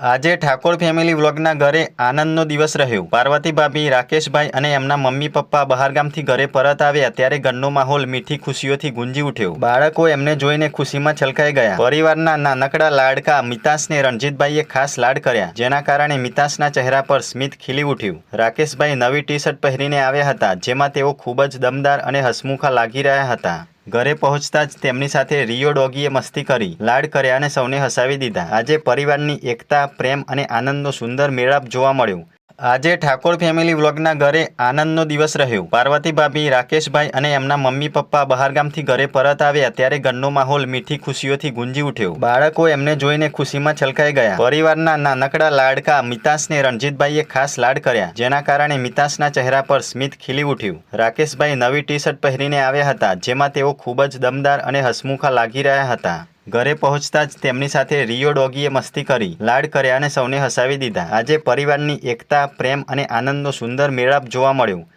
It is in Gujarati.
આજે ઠાકોર ફેમિલી વ્લોગના ઘરે આનંદનો દિવસ રહ્યો। પાર્વતી ભાભી, રાકેશભાઈ અને એમના મમ્મી પપ્પા બહારગામથી ઘરે પરત આવ્યા ત્યારે ઘરનો માહોલ મીઠી ખુશીઓથી ગુંજી ઉઠ્યો। બાળકો એમને જોઈને ખુશીમાં છલકાઈ ગયા। પરિવારના નાનકડા લાડકા મિતાસને રણજીતભાઈએ ખાસ લાડ કર્યા, જેના કારણે મિતાસના ચહેરા પર સ્મિત ખીલી ઉઠ્યું। રાકેશભાઈ નવી ટી-શર્ટ પહેરીને આવ્યા હતા, જેમાં તેઓ ખૂબ જ દમદાર અને હસમુખા લાગી રહ્યા હતા। ઘરે પહોંચતા જ તેમની સાથે રિયો ડોગીએ મસ્તી કરી, લાડ કર્યા અને સૌને હસાવી દીધા। આજે પરિવારની એકતા, પ્રેમ અને આનંદનો સુંદર મેળાપ જોવા મળ્યો। આજે ઠાકોર ફેમિલી વ્લોગના ઘરે આનંદનો દિવસ રહ્યો। પાર્વતી ભાભી, રાકેશભાઈ અને એમના મમ્મી પપ્પા બહારગામથી ઘરે પરત આવ્યા ત્યારે ઘરનો માહોલ મીઠી ખુશીઓથી ગુંજી ઉઠ્યો। બાળકો એમને જોઈને ખુશીમાં છલકાઈ ગયા। પરિવારના નાનકડા લાડકા મિતાસને રણજીતભાઈએ ખાસ લાડ કર્યા, જેના કારણે મિતાસના ચહેરા પર સ્મિત ખીલી ઉઠ્યું। રાકેશભાઈ નવી ટી-શર્ટ પહેરીને આવ્યા હતા, જેમાં તેઓ ખૂબ જ દમદાર અને હસમુખા લાગી રહ્યા હતા। ઘરે પહોંચતા જ તેમની સાથે રિયો ડોગીએ મસ્તી કરી, લાડ કર્યા અને સૌને હસાવી દીધા। આજે પરિવારની એકતા, પ્રેમ અને આનંદનો સુંદર મેળાપ જોવા મળ્યો।